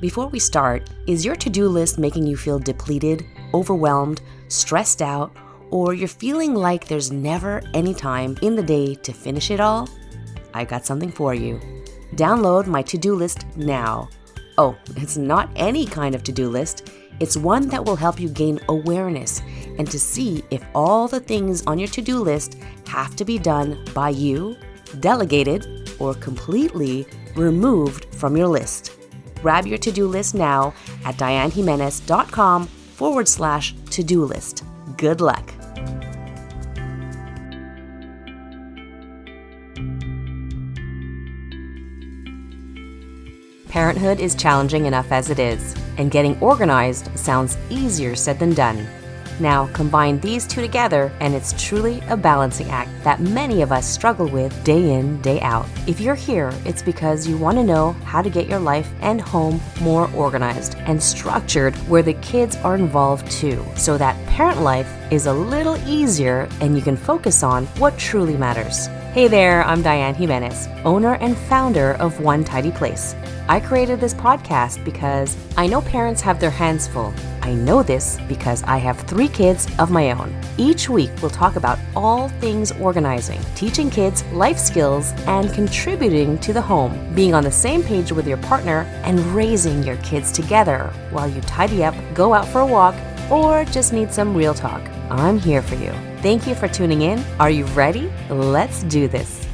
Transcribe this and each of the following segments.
Before we start, is your to-do list making you feel depleted, overwhelmed, stressed out, or you're feeling like there's never any time in the day to finish it all? I got something for you. Download my to-do list now. Oh, it's not any kind of to-do list. It's one that will help you gain awareness and to see if all the things on your to-do list have to be done by you, delegated, or completely removed from your list. Grab your to-do list now at diannejimenez.com/to-do list. Good luck. Parenthood is challenging enough as it is, and getting organized sounds easier said than done. Now, combine these two together, and it's truly a balancing act that many of us struggle with day in, day out. If you're here, it's because you want to know how to get your life and home more organized and structured where the kids are involved too, so that parent life is a little easier and you can focus on what truly matters. Hey there, I'm Dianne Jimenez, owner and founder of One Tidy Place. I created this podcast because I know parents have their hands full. I know this because I have 3 kids of my own. Each week, we'll talk about all things organizing, teaching kids life skills, and contributing to the home, being on the same page with your partner, and raising your kids together while you tidy up, go out for a walk, or just need some real talk. I'm here for you. Thank you for tuning in. Are you ready? Let's do this.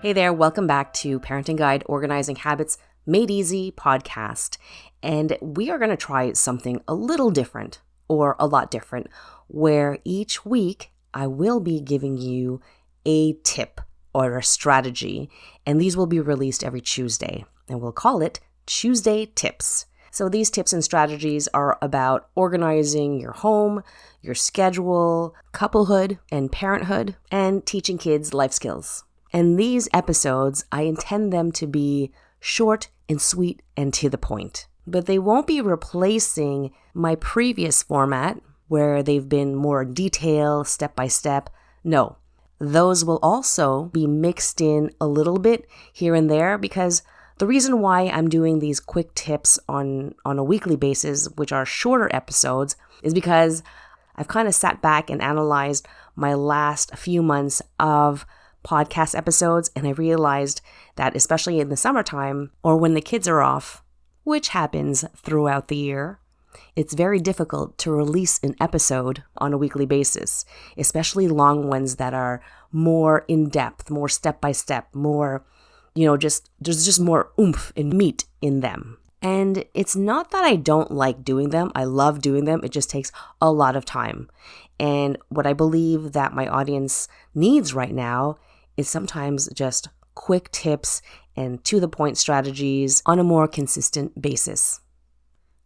Hey there, welcome back to Parenting Guide Organizing Habits Made Easy podcast. And we are going to try something a little different, or a lot different, where each week I will be giving you a tip or a strategy, and these will be released every Tuesday, and we'll call it Tuesday Tips. So these tips and strategies are about organizing your home, your schedule, couplehood and parenthood, and teaching kids life skills. And these episodes, I intend them to be short and sweet and to the point. But they won't be replacing my previous format where they've been more detailed, step by step. No, those will also be mixed in a little bit here and there, because the reason why I'm doing these quick tips on a weekly basis, which are shorter episodes, is because I've kind of sat back and analyzed my last few months of podcast episodes, and I realized that especially in the summertime or when the kids are off, which happens throughout the year, it's very difficult to release an episode on a weekly basis, especially long ones that are more in-depth, more step-by-step, more, there's just more oomph and meat in them. And it's not that I don't like doing them. I love doing them. It just takes a lot of time. And what I believe that my audience needs right now is sometimes just quick tips and to-the-point strategies on a more consistent basis.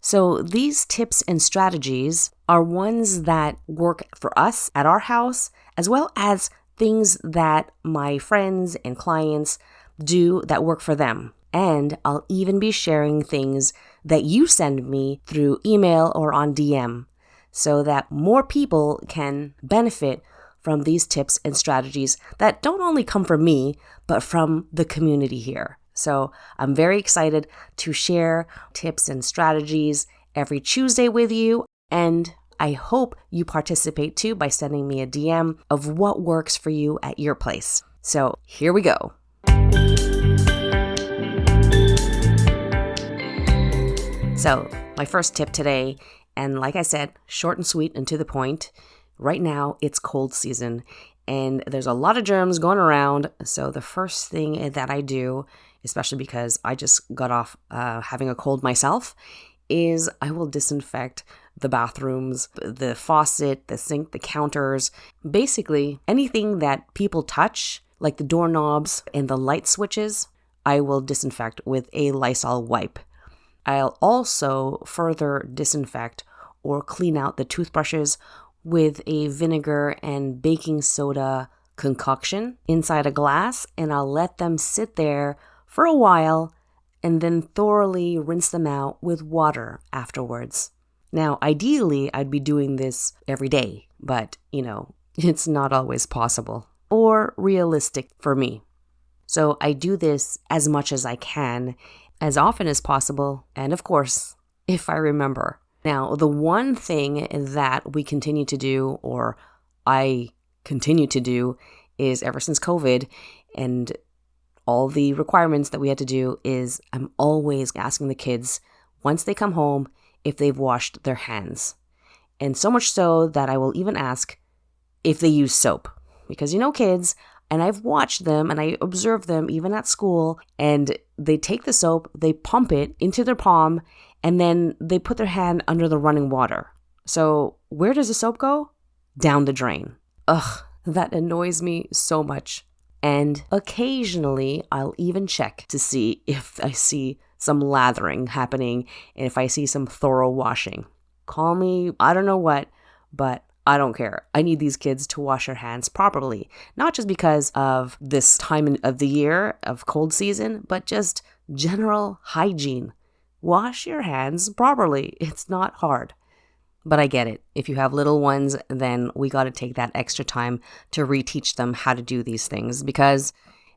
So these tips and strategies are ones that work for us at our house, as well as things that my friends and clients do that work for them. And I'll even be sharing things that you send me through email or on DM so that more people can benefit from these tips and strategies that don't only come from me, but from the community here. So I'm very excited to share tips and strategies every Tuesday with you. And I hope you participate too by sending me a DM of what works for you at your place. So here we go. So my first tip today, and like I said, short and sweet and to the point. Right now, it's cold season, and there's a lot of germs going around. So the first thing that I do, especially because I just got off having a cold myself, is I will disinfect the bathrooms, the faucet, the sink, the counters, basically anything that people touch, like the doorknobs and the light switches, I will disinfect with a Lysol wipe. I'll also further disinfect or clean out the toothbrushes with a vinegar and baking soda concoction inside a glass, and I'll let them sit there for a while and then thoroughly rinse them out with water afterwards. Now, ideally, I'd be doing this every day, but, it's not always possible or realistic for me. So I do this as much as I can, as often as possible, and of course, if I remember. Now, the one thing that we continue to do, or I continue to do, is ever since COVID and all the requirements that we had to do, is I'm always asking the kids, once they come home, if they've washed their hands. And so much so that I will even ask if they use soap. Because kids, and I've watched them and I observe them even at school, and they take the soap, they pump it into their palm, and then they put their hand under the running water. So where does the soap go? Down the drain. Ugh, that annoys me so much. And occasionally I'll even check to see if I see some lathering happening and if I see some thorough washing. Call me, I don't know what, but I don't care. I need these kids to wash their hands properly, not just because of this time of the year of cold season, but just general hygiene. Wash your hands properly. It's not hard. But I get it. If you have little ones, then we got to take that extra time to reteach them how to do these things, because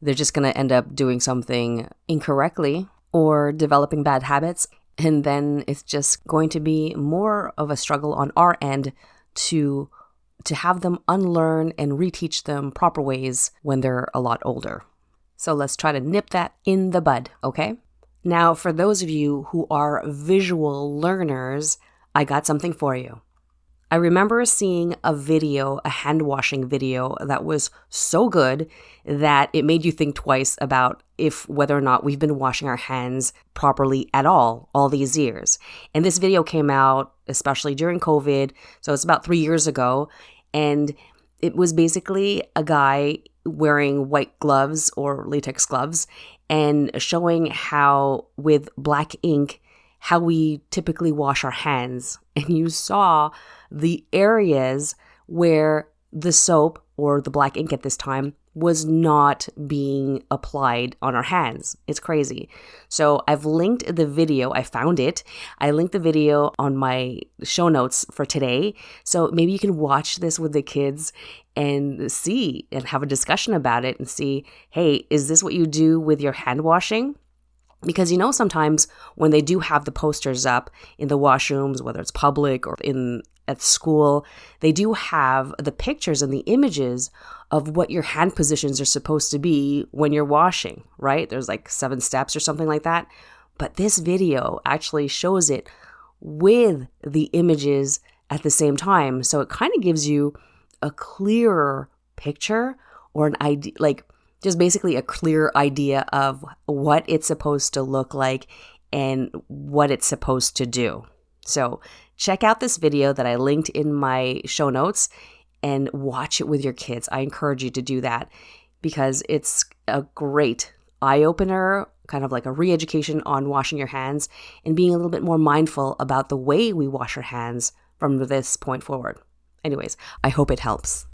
they're just going to end up doing something incorrectly or developing bad habits. And then it's just going to be more of a struggle on our end to have them unlearn and reteach them proper ways when they're a lot older. So let's try to nip that in the bud, okay? Now, for those of you who are visual learners, I got something for you. I remember seeing a hand washing video that was so good that it made you think twice about whether or not we've been washing our hands properly at all these years. And this video came out especially during COVID, so it's about 3 years ago, and it was basically a guy wearing white gloves or latex gloves and showing how with black ink how we typically wash our hands. And you saw the areas where the soap or the black ink at this time was not being applied on our hands. It's crazy. So I've linked the video. I found it. I linked the video on my show notes for today. So maybe you can watch this with the kids and see and have a discussion about it and see, hey, is this what you do with your hand washing? Because sometimes when they do have the posters up in the washrooms, whether it's public or at school, they do have the pictures and the images of what your hand positions are supposed to be when you're washing, right? There's like 7 steps or something like that. But this video actually shows it with the images at the same time. So it kind of gives you a clearer picture or an idea, just basically a clear idea of what it's supposed to look like and what it's supposed to do. So check out this video that I linked in my show notes and watch it with your kids. I encourage you to do that because it's a great eye-opener, kind of like a re-education on washing your hands and being a little bit more mindful about the way we wash our hands from this point forward. Anyways, I hope it helps.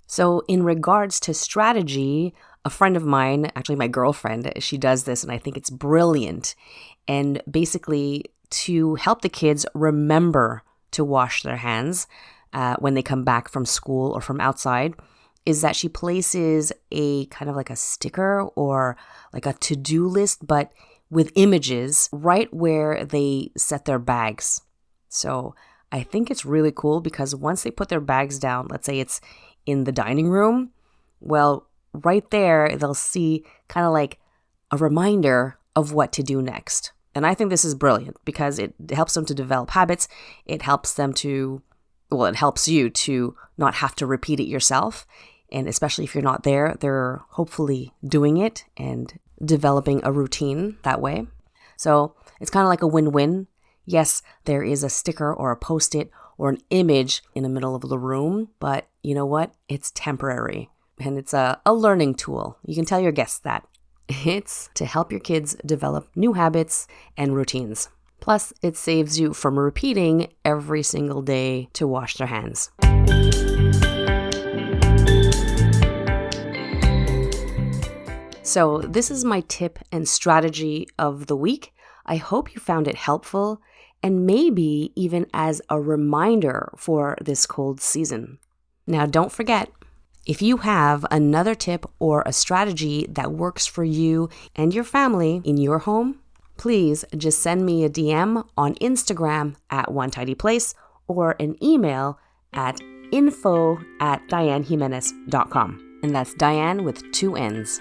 So in regards to strategy, a friend of mine, actually my girlfriend, she does this and I think it's brilliant. And basically to help the kids remember to wash their hands when they come back from school or from outside is that she places a kind of like a sticker or like a to-do list, but with images right where they set their bags. So I think it's really cool because once they put their bags down, let's say it's in the dining room, well, right there, they'll see kind of like a reminder of what to do next. And I think this is brilliant because it helps them to develop habits. It helps them it helps you to not have to repeat it yourself. And especially if you're not there, they're hopefully doing it and developing a routine that way. So it's kind of like a win-win. Yes, there is a sticker or a Post-it or an image in the middle of the room, but you know what? It's temporary and it's a learning tool. You can tell your guests that. It's to help your kids develop new habits and routines. Plus, it saves you from repeating every single day to wash their hands. So this is my tip and strategy of the week. I hope you found it helpful and maybe even as a reminder for this cold season. Now, don't forget, If you have another tip or a strategy that works for you and your family in your home, please just send me a DM on Instagram at @OneTidyPlace or an email at info@diannejimenez.com. And that's Dianne with 2 N's.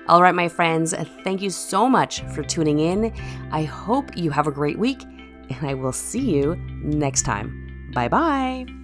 All right, my friends, thank you so much for tuning in. I hope you have a great week, and I will see you next time. Bye-bye.